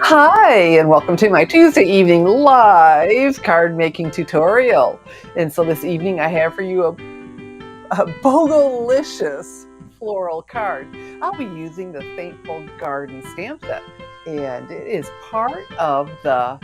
Hi, and welcome to my Tuesday evening live card making tutorial. And so this evening I have for you a BOGO-licious floral card. I'll be using the Thankful Garden stamp set, and it is part of the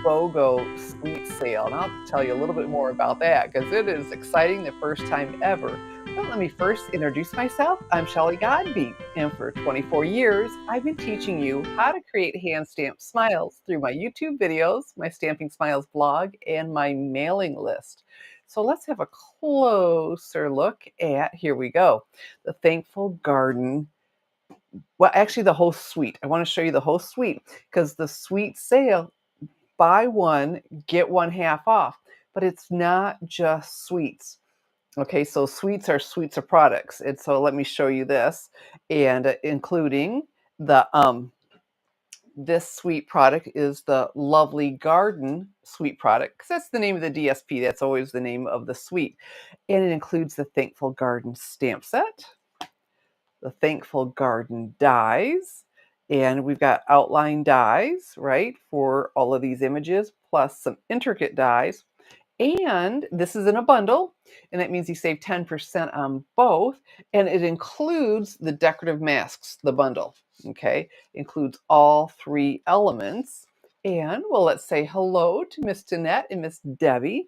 BOGO Suite Sale. And I'll tell you a little bit more about that because it is exciting, the first time ever. But let me first introduce myself. I'm Shelly Godby, and for 24 years, I've been teaching you how to create hand stamped smiles through my YouTube videos, my Stamping Smiles blog, and my mailing list. So let's have a closer look at, here we go, the Thankful Garden. Well, actually, the whole suite. I want to show you the whole suite because the suite sale, buy one, get one half off. But it's not just sweets. Okay, so suites are suites of products. And so let me show you this. And including the this suite product is the Lovely Garden suite product, because that's the name of the DSP. That's always the name of the suite. And it includes the Thankful Garden stamp set, the Thankful Garden dies, and we've got outline dies, right, for all of these images, plus some intricate dies. And this is in a bundle, and that means you save 10% on both, and it includes the decorative masks, the bundle, okay? Includes all three elements. And well, let's say hello to Miss Danette and Miss Debbie.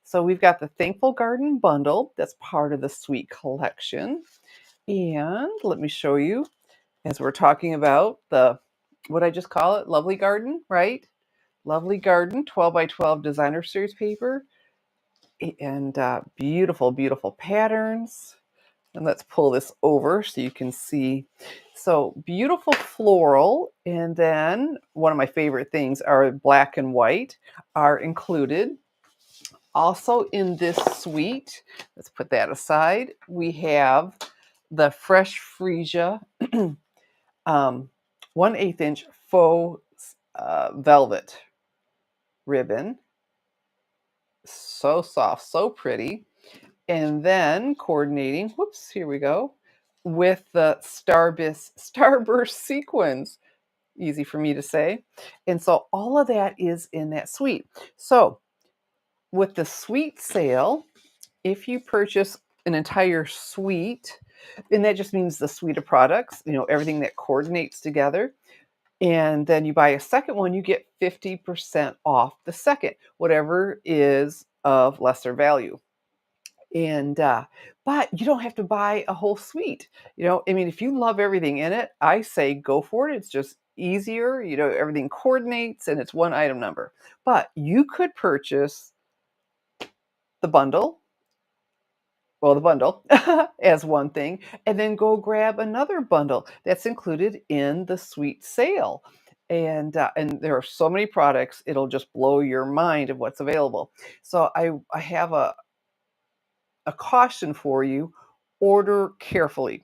So we've got the Thankful Garden bundle that's part of the Suite collection. And let me show you, as we're talking about the, what I just call it, Lovely Garden, right? Lovely Garden 12 by 12 designer series paper, and beautiful, beautiful patterns. And let's pull this over so you can see. So beautiful floral. And then one of my favorite things are black and white are included. Also in this suite, let's put that aside, we have the fresh Freesia 1/8 inch faux velvet ribbon. So soft, so pretty. And then coordinating, whoops, here we go, with the Starburst sequins. Easy for me to say. And so all of that is in that suite. So with the suite sale, if you purchase an entire suite, and that just means the suite of products, everything that coordinates together, and then you buy a second one, you get 50% off the second, whatever is of lesser value. And but you don't have to buy a whole suite. I mean, if you love everything in it, I say go for it. It's just easier. Everything coordinates and it's one item number. But you could purchase the bundle, well, the bundle as one thing, and then go grab another bundle that's included in the suite sale. And there are so many products, it'll just blow your mind of what's available. So I have a caution for you: order carefully.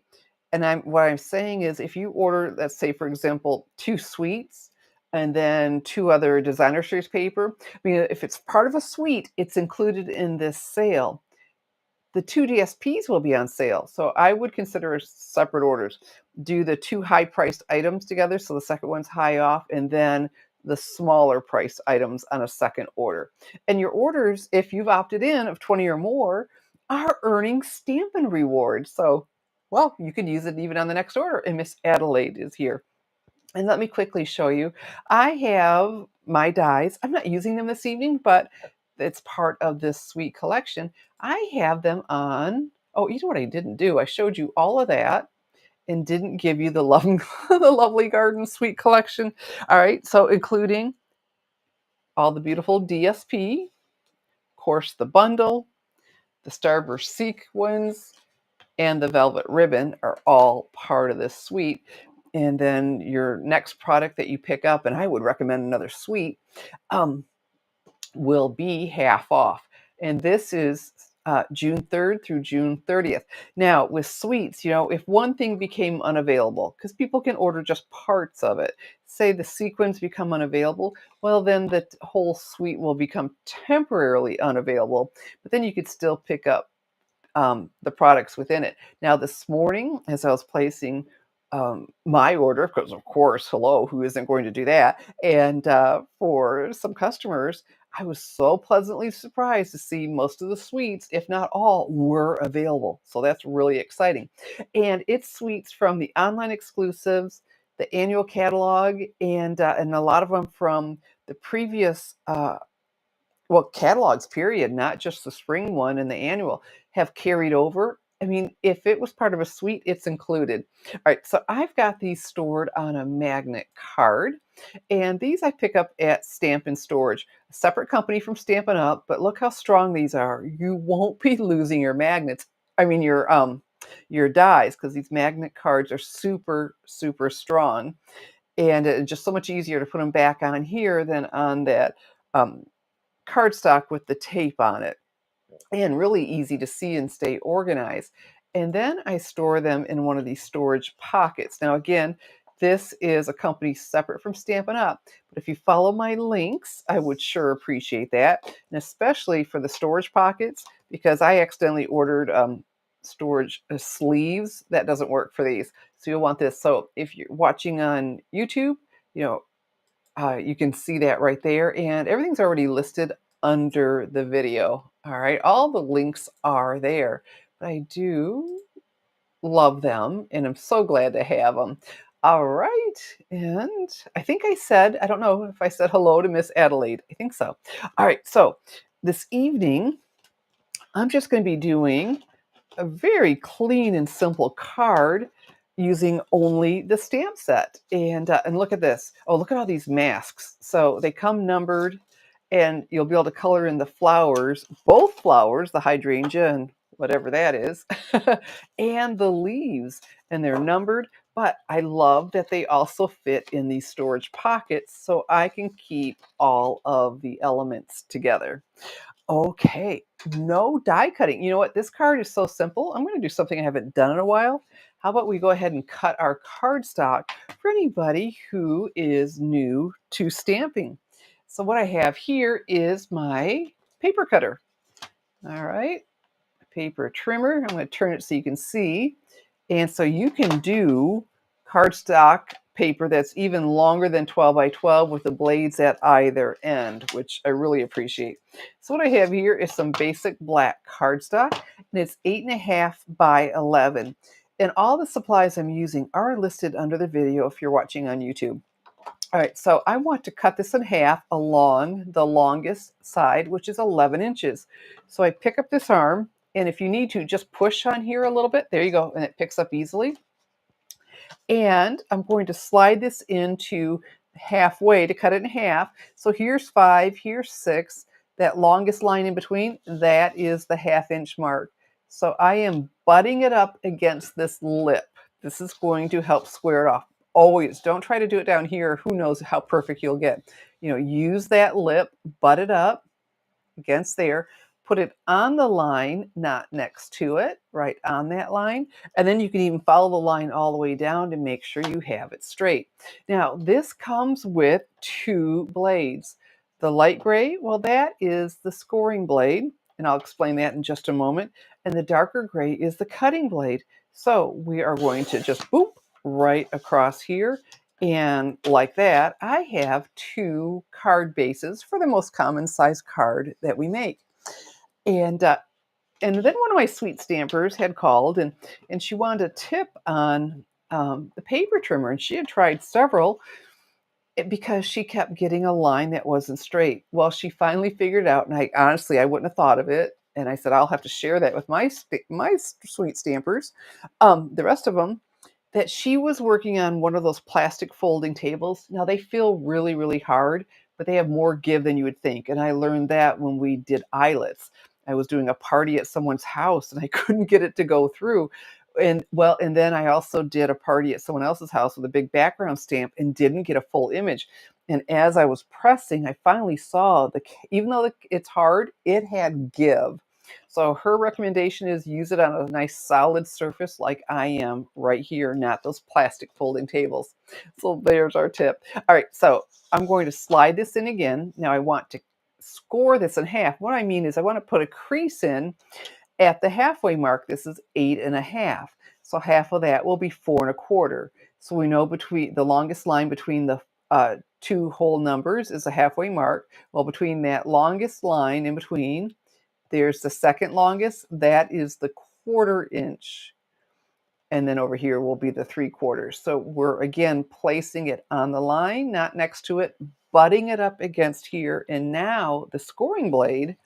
And what I'm saying is, if you order, let's say, for example, 2 suites and then 2 other designer series paper, I mean, if it's part of a suite, it's included in this sale. The 2 DSPs will be on sale, so I would consider separate orders. Do the 2 high-priced items together, so the second one's high off, and then the smaller priced items on a second order. And your orders, if you've opted in of 20 or more, are earning Stampin' Rewards. So, well, you could use it even on the next order. And Miss Adelaide is here. And let me quickly show you. I have my dies. I'm not using them this evening, but it's part of this suite collection. I have them on. Oh, you know what I didn't do? I showed you all of that and didn't give you the the Lovely Garden Suite collection. All right, so including all the beautiful DSP, of course, the bundle, the Starburst sequins, and the velvet ribbon are all part of this suite. And then your next product that you pick up, and I would recommend another suite, will be half off. And this is June 3rd through June 30th. Now, with suites, if one thing became unavailable, because people can order just parts of it, say the sequins become unavailable, well, then the whole suite will become temporarily unavailable, but then you could still pick up the products within it. Now, this morning, as I was placing my order, because of course, hello, who isn't going to do that? And for some customers, I was so pleasantly surprised to see most of the suites, if not all, were available. So that's really exciting. And it's suites from the online exclusives, the annual catalog, and a lot of them from the previous well, catalogs, period, not just the spring one and the annual, have carried over. I mean, if it was part of a suite, it's included. All right, so I've got these stored on a magnet card, and these I pick up at Stampin' Storage, a separate company from Stampin' Up, but look how strong these are. You won't be losing your magnets. I mean, your dies, because these magnet cards are super, super strong, and just so much easier to put them back on here than on that um, cardstock with the tape on it, and really easy to see and stay organized. And then I store them in one of these storage pockets. Now, again, this is a company separate from Stampin' Up, but if you follow my links, I would sure appreciate that, and especially for the storage pockets, because I accidentally ordered storage sleeves. That doesn't work for these. So you'll want this. So if you're watching on YouTube, you know, you can see that right there, and everything's already listed under the video. All right, all the links are there. But I do love them, and I'm so glad to have them. All right, and I think I said, I don't know if I said hello to Miss Adelaide. I think so. All right, so this evening, I'm just going to be doing a very clean and simple card using only the stamp set. And look at this. Oh, look at all these masks. So they come numbered, and you'll be able to color in the flowers, both flowers, the hydrangea and whatever that is, and the leaves. And they're numbered, but I love that they also fit in these storage pockets so I can keep all of the elements together. Okay, no die cutting. You know what? This card is so simple. I'm going to do something I haven't done in a while. How about we go ahead and cut our cardstock for anybody who is new to stamping? So what I have here is my paper cutter. All right, paper trimmer. I'm going to turn it so you can see. And so you can do cardstock paper that's even longer than 12 by 12 with the blades at either end, which I really appreciate. So what I have here is some basic black cardstock, and it's 8.5 by 11. And all the supplies I'm using are listed under the video if you're watching on YouTube. All right, so I want to cut this in half along the longest side, which is 11 inches. So I pick up this arm, and if you need to, just push on here a little bit. There you go, and it picks up easily. And I'm going to slide this into halfway to cut it in half. So here's 5, here's 6. That longest line in between, that is the ½ inch mark. So I am butting it up against this lip. This is going to help square it off. Always, don't try to do it down here. Who knows how perfect you'll get. You know, use that lip, butt it up against there, put it on the line, not next to it, right on that line. And then you can even follow the line all the way down to make sure you have it straight. Now, this comes with 2 blades. The light gray, well, that is the scoring blade, and I'll explain that in just a moment. And the darker gray is the cutting blade. So we are going to just boop right across here. And like that, I have 2 card bases for the most common size card that we make. And and then one of my sweet stampers had called, and she wanted a tip on the paper trimmer, and she had tried several because she kept getting a line that wasn't straight. Well, she finally figured it out, and I wouldn't have thought of it. And I said, I'll have to share that with my sweet stampers, the rest of them, that she was working on one of those plastic folding tables. Now they feel really, really hard, but they have more give than you would think. And I learned that when we did eyelets. I was doing a party at someone's house, and I couldn't get it to go through. And then I also did a party at someone else's house with a big background stamp and didn't get a full image. And as I was pressing, I finally saw even though it's hard, it had give. So her recommendation is use it on a nice solid surface like I am right here, not those plastic folding tables. So there's our tip. All right, so I'm going to slide this in again. Now I want to score this in half. What I mean is I want to put a crease in at the halfway mark. This is 8.5. So half of that will be 4.25. So we know between the longest line between the two whole numbers is a halfway mark. Well, between that longest line in between, there's the second longest. That is the 1/4 inch. And then over here will be the 3/4. So we're again placing it on the line, not next to it, butting it up against here. And now the scoring blade.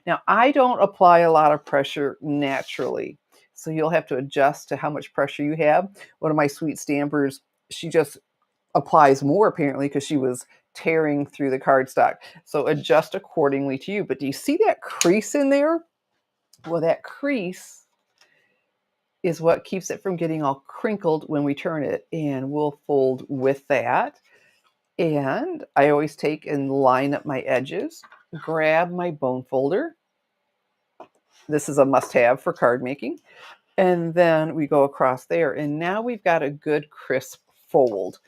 Now I don't apply a lot of pressure naturally. So you'll have to adjust to how much pressure you have. One of my sweet stampers, she just applies more apparently because she was tearing through the cardstock. So adjust accordingly to you. But do you see that crease in there? Well, that crease is what keeps it from getting all crinkled when we turn it. And we'll fold with that. And I always take and line up my edges, grab my bone folder. This is a must-have for card making. And then we go across there. And now we've got a good crisp fold.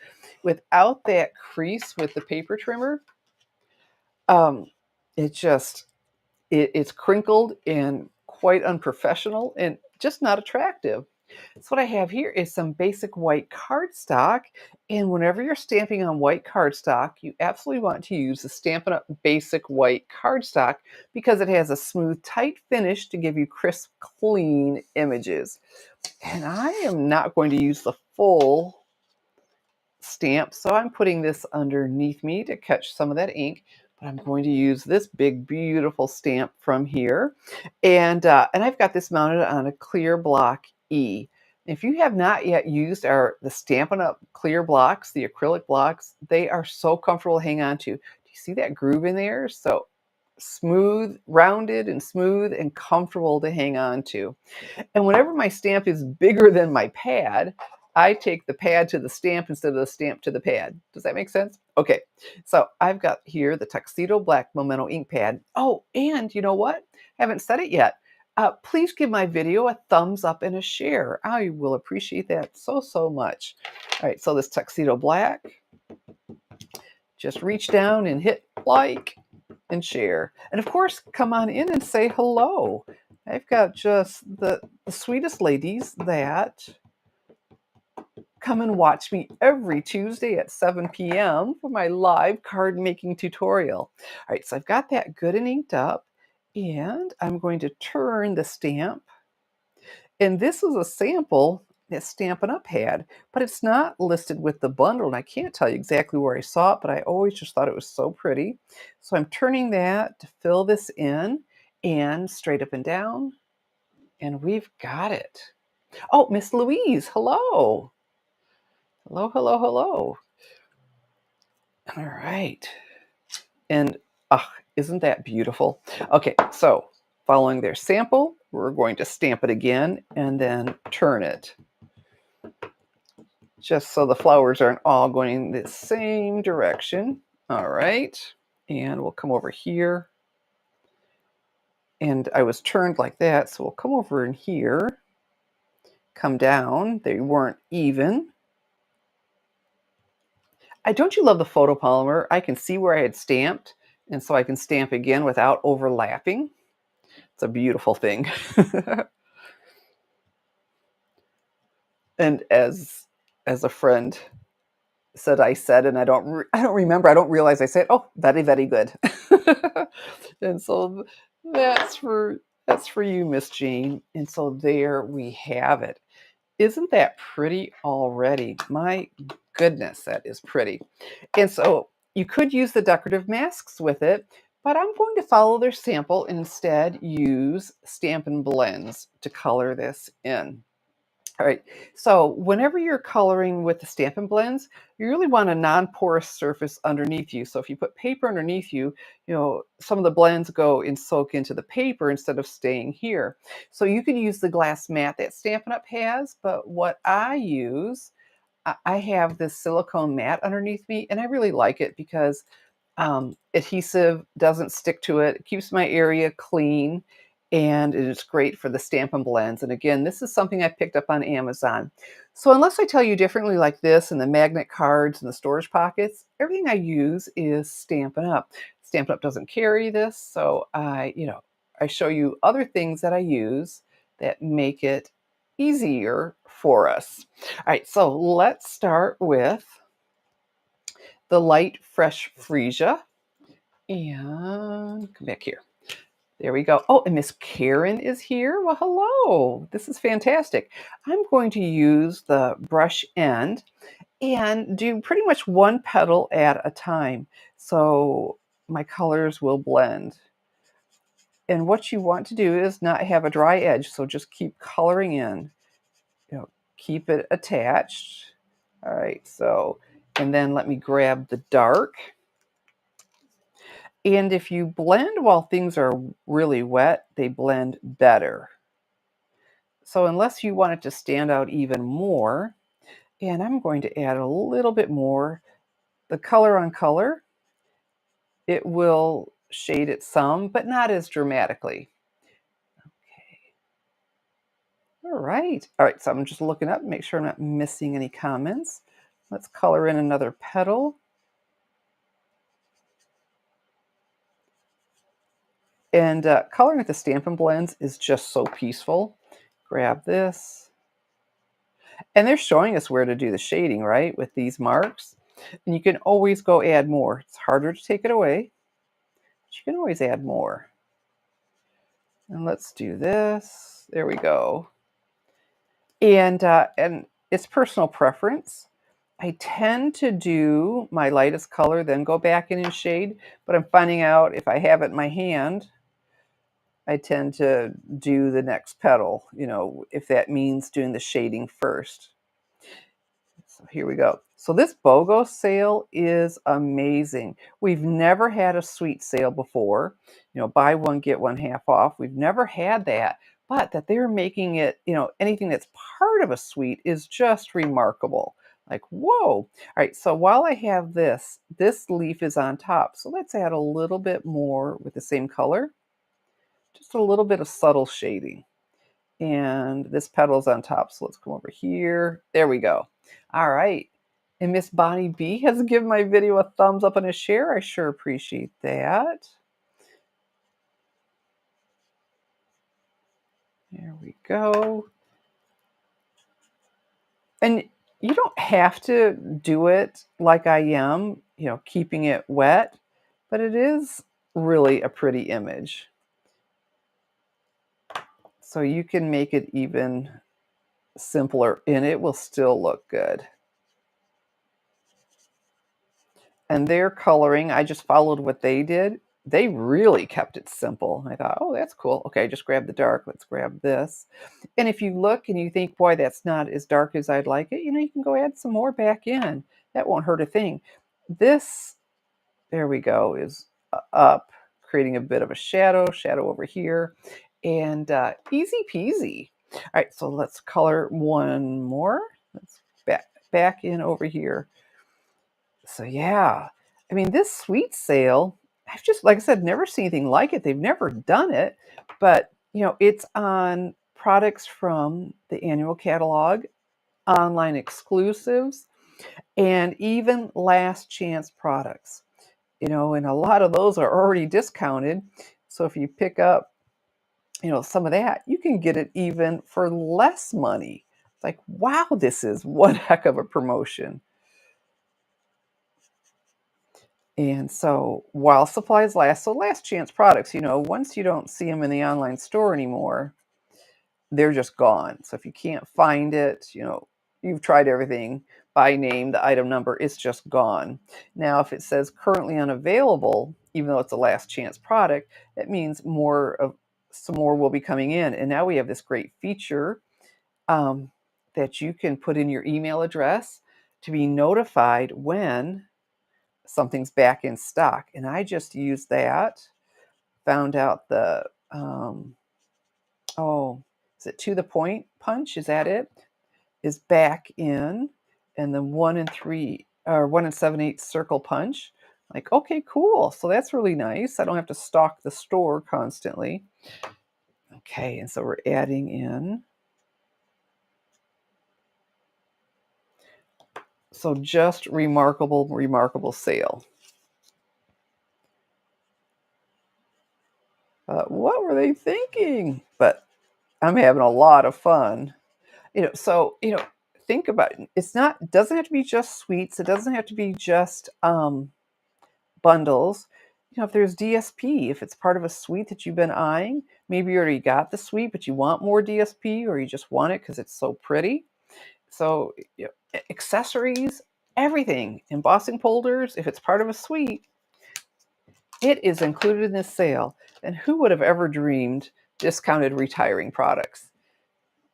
Without that crease with the paper trimmer, it's crinkled and quite unprofessional and just not attractive. So what I have here is some basic white cardstock. And whenever you're stamping on white cardstock, you absolutely want to use the Stampin' Up! Basic white cardstock because it has a smooth, tight finish to give you crisp, clean images. And I am not going to use the full stamp, so I'm putting this underneath me to catch some of that ink. But I'm going to use this big, beautiful stamp from here. And I've got this mounted on a clear block E. If you have not yet used the Stampin' Up! Clear blocks, the acrylic blocks, they are so comfortable to hang on to. Do you see that groove in there? So smooth, rounded and smooth and comfortable to hang on to. And whenever my stamp is bigger than my pad, I take the pad to the stamp instead of the stamp to the pad. Does that make sense? Okay, so I've got here the Tuxedo Black Memento ink pad. Oh, and you know what? I haven't said it yet. Please give my video a thumbs up and a share. I will appreciate that so, so much. All right, so this Tuxedo Black, just reach down and hit like and share. And of course, come on in and say hello. I've got just the sweetest ladies that come and watch me every Tuesday at 7 p.m. for my live card making tutorial. All right, so I've got that good and inked up, and I'm going to turn the stamp. And this is a sample that Stampin' Up! Had, but it's not listed with the bundle, and I can't tell you exactly where I saw it, but I always just thought it was so pretty. So I'm turning that to fill this in, and straight up and down, and we've got it. Oh, Miss Louise, hello. Hello, hello, hello. All right. And isn't that beautiful? Okay, so following their sample, we're going to stamp it again and then turn it. Just so the flowers aren't all going the same direction. All right. And we'll come over here. And I was turned like that, so we'll come over in here, come down. They weren't even. Don't you love the photopolymer? I can see where I had stamped, and so I can stamp again without overlapping. It's a beautiful thing. And as a friend said, I said, and I don't remember. I don't realize I said, "Oh, very, very good." And so that's for you, Miss Jane. And so there we have it. Isn't that pretty already? My goodness, that is pretty. And so you could use the decorative masks with it, but I'm going to follow their sample and instead use Stampin' Blends to color this in. All right, so whenever you're coloring with the Stampin' Blends, you really want a non-porous surface underneath you. So if you put paper underneath you, some of the blends go and soak into the paper instead of staying here. So you can use the glass mat that Stampin' Up! Has, but what I use, I have this silicone mat underneath me, and I really like it because adhesive doesn't stick to it. It keeps my area clean, and it's great for the Stampin' Blends. And again, this is something I picked up on Amazon. So unless I tell you differently like this and the magnet cards and the storage pockets, everything I use is Stampin' Up! Stampin' Up! Doesn't carry this, so I show you other things that I use that make it easier for us. All right, so let's start with the light fresh freesia. And come back here. There we go. Oh, and Miss Karen is here. Well, hello. This is fantastic. I'm going to use the brush end and do pretty much one petal at a time. So my colors will blend. And what you want to do is not have a dry edge. So just keep coloring in, keep it attached. All right. So, and then let me grab the dark. And if you blend while things are really wet, they blend better. So unless you want it to stand out even more, and I'm going to add a little bit more, the color on color, it will shade it some, but not as dramatically. Okay. All right. All right, so I'm just looking up, make sure I'm not missing any comments. Let's color in another petal. And coloring with the Stampin' Blends is just so peaceful. Grab this. And they're showing us where to do the shading, right, with these marks. And you can always go add more. It's harder to take it away, but you can always add more. And let's do this. There we go. And it's personal preference. I tend to do my lightest color, then go back in and shade. But I'm finding out if I have it in my hand, I tend to do the next petal, if that means doing the shading first. So here we go. So this BOGO sale is amazing. We've never had a suite sale before. Buy one, get one half off. We've never had that. But that they're making it, anything that's part of a suite is just remarkable. Like, whoa. All right, so while I have this leaf is on top. So let's add a little bit more with the same color. Just a little bit of subtle shading. And this petal's on top, so let's come over here. There we go. All right. And Miss Bonnie B has given my video a thumbs up and a share. I sure appreciate that. There we go. And you don't have to do it like I am, keeping it wet, but it is really a pretty image. So you can make it even simpler and it will still look good. And their coloring, I just followed what they did. They really kept it simple. I thought, oh, that's cool. Okay, just grab the dark. Let's grab this. And if you look and you think, boy, that's not as dark as I'd like it, you can go add some more back in. That won't hurt a thing. This, there we go, is up, creating a bit of a shadow over here, and easy peasy. All right, so let's color one more. Let's back in over here. So yeah, I mean, this suite sale, I've just, like I said, never seen anything like it. They've never done it, but it's on products from the annual catalog, online exclusives, and even last chance products. And a lot of those are already discounted. So if you pick up, some of that, you can get it even for less money. It's like, wow, this is one heck of a promotion. And so while supplies last, so last chance products, once you don't see them in the online store anymore, they're just gone. So if you can't find it, you've tried everything by name, the item number, it's just gone. Now, if it says currently unavailable, even though it's a last chance product, that means some more will be coming in. And now we have this great feature that you can put in your email address to be notified when something's back in stock. And I just used that, found out oh, is it To the Point punch? Is that it? Is back in, and the 1 7/8 circle punch. Like, okay, cool. So that's really nice. I don't have to stock the store constantly. Okay, and so we're adding in. So just remarkable, remarkable sale. What were they thinking? But I'm having a lot of fun. So, think about it. Doesn't have to be just sweets. It doesn't have to be just bundles. If there's DSP, if it's part of a suite that you've been eyeing, maybe you already got the suite, but you want more DSP, or you just want it because it's so pretty. So, accessories, everything, embossing folders, if it's part of a suite, it is included in this sale. And who would have ever dreamed discounted retiring products?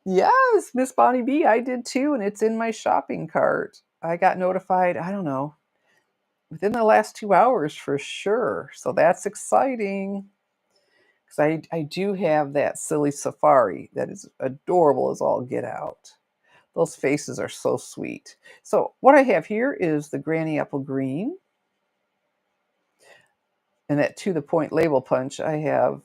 Yes, Miss Bonnie B, I did too, and it's in my shopping cart. I got notified, I don't know, within the last 2 hours for sure. So that's exciting. Because I do have that silly safari that is adorable as all get out. Those faces are so sweet. So what I have here is the Granny Apple Green. And that to the point label punch, I have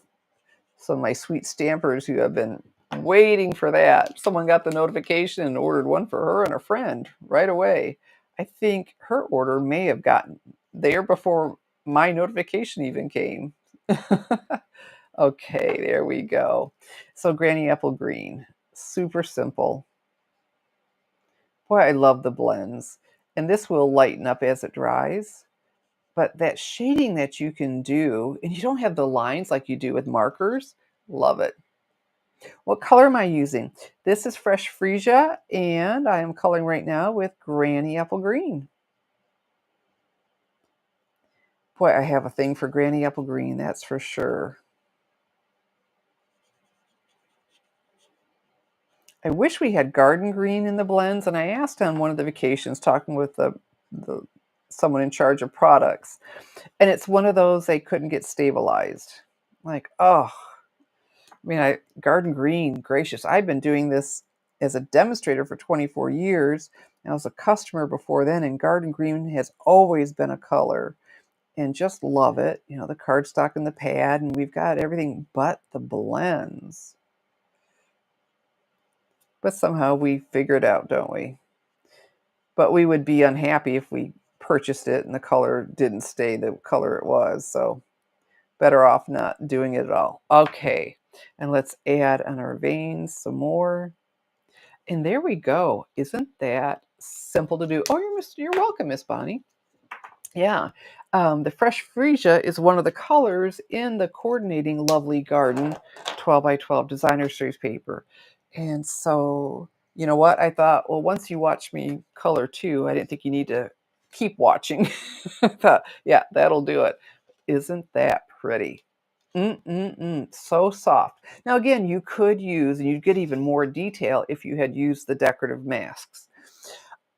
some of my sweet stampers who have been waiting for that. Someone got the notification and ordered one for her and a friend right away. I think her order may have gotten there before my notification even came. Okay, there we go. So Granny Apple Green, super simple. Boy, I love the blends. And this will lighten up as it dries. But that shading that you can do, and you don't have the lines like you do with markers, love it. What color am I using? This is Fresh Freesia, and I am coloring right now with Granny Apple Green. Boy, I have a thing for Granny Apple Green, that's for sure. I wish we had garden green in the blends, and I asked on one of the vacations, talking with the someone in charge of products, and it's one of those they couldn't get stabilized. Like, oh, garden green, gracious. I've been doing this as a demonstrator for 24 years. And I was a customer before then, and garden green has always been a color, and just love it. The cardstock and the pad, and we've got everything but the blends. But somehow we figure it out, don't we? But we would be unhappy if we purchased it and the color didn't stay the color it was. So better off not doing it at all. Okay, and let's add on our veins some more. And there we go. Isn't that simple to do? Oh, you're welcome, Miss Bonnie. Yeah. The Fresh Freesia is one of the colors in the Coordinating Lovely Garden 12 by 12 designer series paper. And so, you know what? I thought, well, once you watch me color too, I didn't think you need to keep watching. I thought, yeah, that'll do it. Isn't that pretty? So soft. Now, again, you could use, and you'd get even more detail if you had used the decorative masks.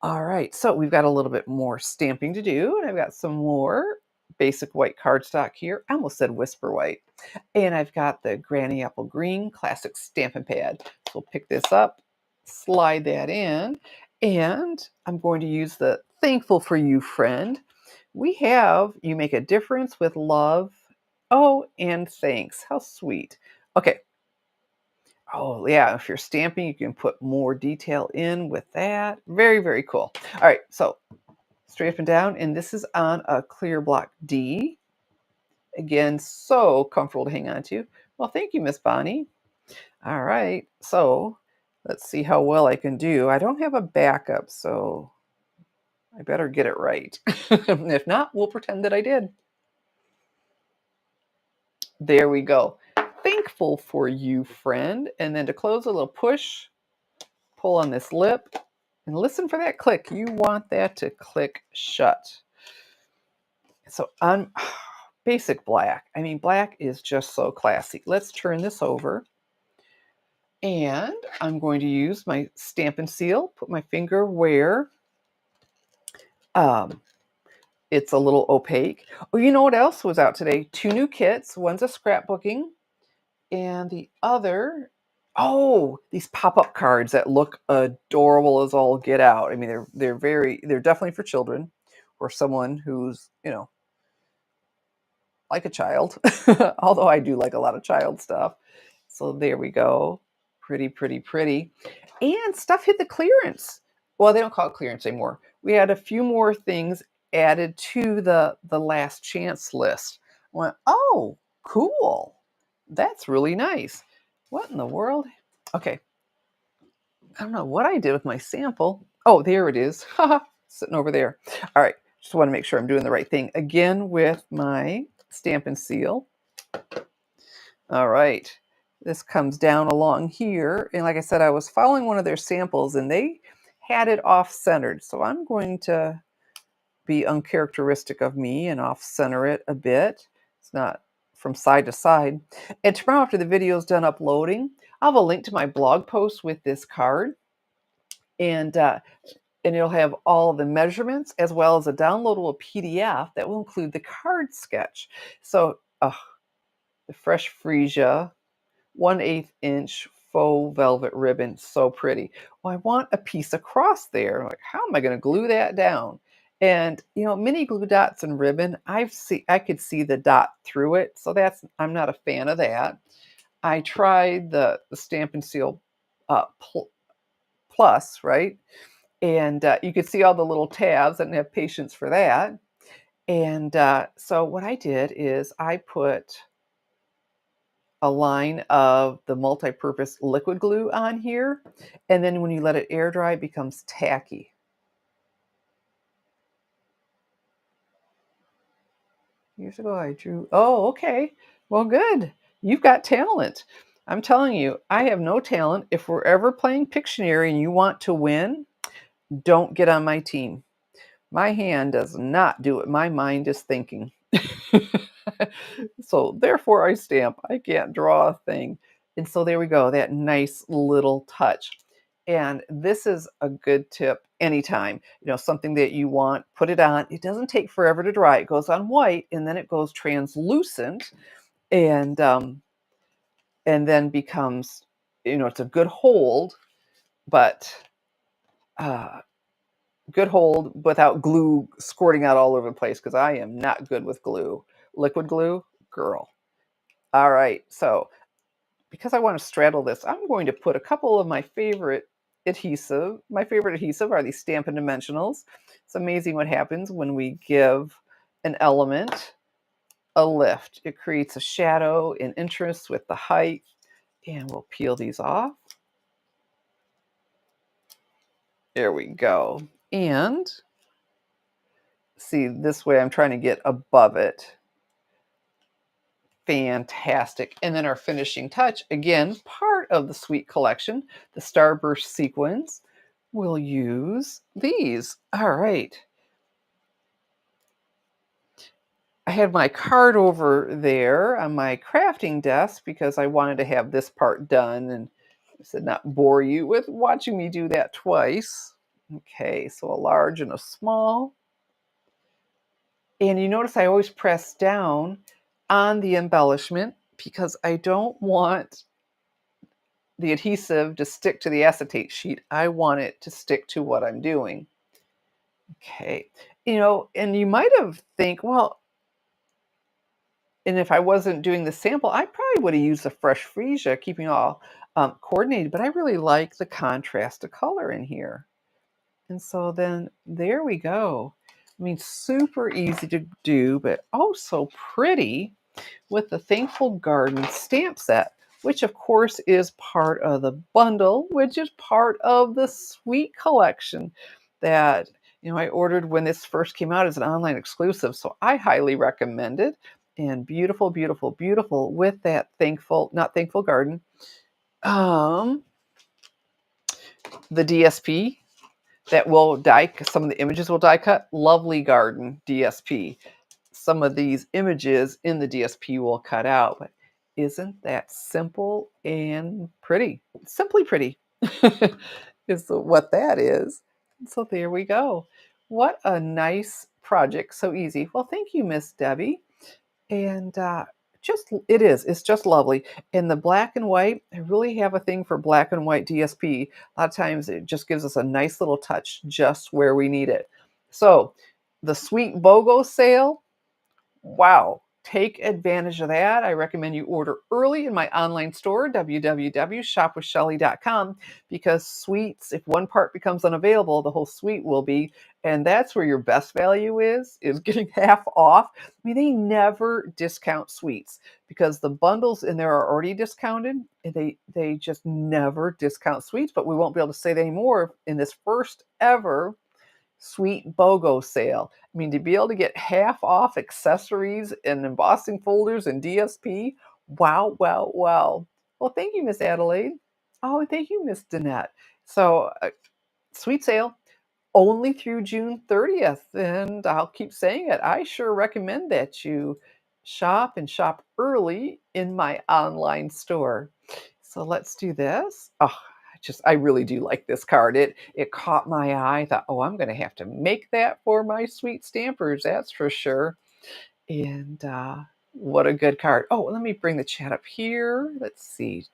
All right, so we've got a little bit more stamping to do, and I've got some more basic white cardstock here. I almost said whisper white. And I've got the Granny Apple Green Classic Stampin' Pad. So we'll pick this up, slide that in, and I'm going to use the Thankful for You friend. We have You Make a Difference with Love. Oh, and thanks. How sweet. Okay. Oh, yeah. If you're stamping, you can put more detail in with that. Very, very cool. All right. So straight up and down. And this is on a clear block D. Again, so comfortable to hang on to. Well, thank you, Miss Bonnie. All right. So let's see how well I can do. I don't have a backup, so I better get it right. If not, we'll pretend that I did. There we go. Thankful for you, friend. And then to close, a little push, pull on this lip, and listen for that click. You want that to click shut. So on basic black. I mean, black is just so classy. Let's turn this over. And I'm going to use my Stampin' Seal, put my finger where it's a little opaque. Oh, you know what else was out today? 2 new kits. One's a scrapbooking, and the other, oh, these pop-up cards that look adorable as all get out. I mean, they're definitely for children or someone who's, like a child. Although I do like a lot of child stuff. So there we go. Pretty, pretty, pretty. And stuff hit the clearance. Well, they don't call it clearance anymore. We had a few more things added to the last chance list. I went, oh, cool. That's really nice. What in the world? Okay. I don't know what I did with my sample. Oh, there it is. Haha, sitting over there. All right, just want to make sure I'm doing the right thing. Again with my Stampin' Seal. All right, this comes down along here. And like I said, I was following one of their samples and they had it off-centered. So I'm going to be uncharacteristic of me and off-center it a bit. It's not from side to side. And tomorrow after the video is done uploading, I'll have a link to my blog post with this card. And it'll have all the measurements as well as a downloadable PDF that will include the card sketch. So the fresh Freesia 1/8 inch faux velvet ribbon, so pretty. Well, I want a piece across there. Like, how am I going to glue that down? And mini glue dots and ribbon, I could see the dot through it, so I'm not a fan of that. I tried the Stampin' Seal Plus, right? And you could see all the little tabs. I didn't have patience for that. And so what I did is I put a line of the multi-purpose liquid glue on here. And then when you let it air dry, it becomes tacky. Years ago I drew, oh, okay. Well, good. You've got talent. I'm telling you, I have no talent. If we're ever playing Pictionary and you want to win, don't get on my team. My hand does not do it. My mind is thinking. So therefore I stamp. I can't draw a thing. And so there we go, that nice little touch. And this is a good tip anytime. Something that you want, put it on. It doesn't take forever to dry. It goes on white and then it goes translucent and then becomes, it's a good hold, but good hold without glue squirting out all over the place because I am not good with glue. Liquid glue, girl. All right, so because I want to straddle this, I'm going to put a couple of my favorite adhesive. My favorite adhesive are these Stampin' Dimensionals. It's amazing what happens when we give an element a lift. It creates a shadow and interest with the height. And we'll peel these off. There we go. And see, this way I'm trying to get above it. Fantastic. And then our finishing touch, again, part of the Suite collection, the Starburst sequins. We'll use these. All right. I had my card over there on my crafting desk because I wanted to have this part done and I said not bore you with watching me do that twice. Okay, so a large and a small. And you notice I always press down on the embellishment because I don't want the adhesive to stick to the acetate sheet. I want it to stick to what I'm doing. Okay. And you might have think, well, and if I wasn't doing the sample, I probably would have used a fresh Freesia, keeping all coordinated, but I really like the contrast of color in here. And so then there we go. I mean, super easy to do, but oh so pretty with the Thankful Garden stamp set, which of course is part of the bundle, which is part of the Suite collection that I ordered when this first came out as an online exclusive. So I highly recommend it. And beautiful, beautiful, beautiful with that not Thankful Garden, the DSP that will die. Some of the images will die cut. Lovely Garden DSP. Some of these images in the DSP will cut out, but isn't that simple and pretty? Simply pretty is what that is. So there we go. What a nice project. So easy. Well, thank you, Miss Debbie. And it's just lovely. And the black and white, I really have a thing for black and white DSP. A lot of times it just gives us a nice little touch just where we need it. So the Suite BOGO sale, wow, take advantage of that. I recommend you order early in my online store, www.shopwithshelly.com, because suites, if one part becomes unavailable, the whole suite will be. And that's where your best value is getting half off. I mean, they never discount suites because the bundles in there are already discounted. And they just never discount suites, but we won't be able to say that anymore in this first ever Suite BOGO Sale. I mean, to be able to get half off accessories and embossing folders and DSP, wow, wow, wow. Well, thank you, Miss Adelaide. Oh, and thank you, Miss Danette. So, sweet sale only through June 30th. And I'll keep saying it. I sure recommend that you shop and shop early in my online store. So let's do this. Oh, I really do like this card. It caught my eye. I thought, oh, I'm going to have to make that for my sweet stampers. That's for sure. And what a good card. Oh, let me bring the chat up here. Let's see.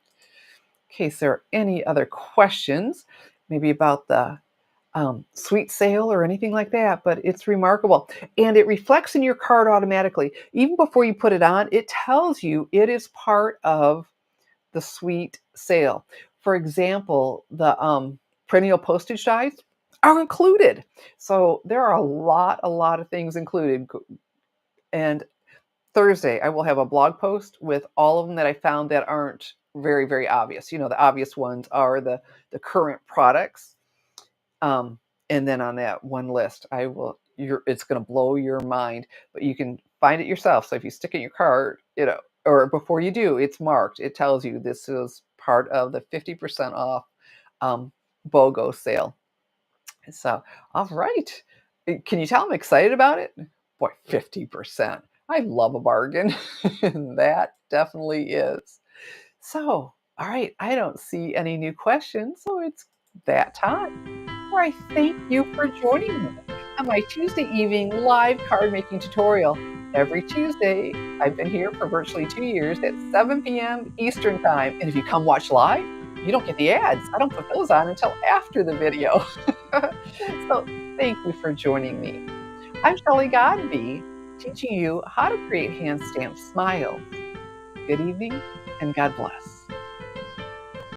In case there are any other questions, maybe about the sweet sale or anything like that, but it's remarkable. And it reflects in your card automatically. Even before you put it on, it tells you it is part of the sweet sale. For example, the perennial postage dies are included. So there are a lot of things included. And Thursday, I will have a blog post with all of them that I found that aren't very, very obvious. You know, the obvious ones are the current products. And then on that one list, it's going to blow your mind, but you can find it yourself. So if you stick it in your cart, or before you do, it's marked. It tells you this is part of the 50% off um, BOGO sale. So, all right. Can you tell I'm excited about it? Boy, 50%. I love a bargain. That definitely is. So, all right. I don't see any new questions. So it's that time where I thank you for joining me on my Tuesday evening live card making tutorial. Every Tuesday, I've been here for virtually 2 years at 7 p.m. Eastern Time. And if you come watch live, you don't get the ads. I don't put those on until after the video. So thank you for joining me. I'm Shelley Godby, teaching you how to create hand stamped smiles. Good evening and God bless.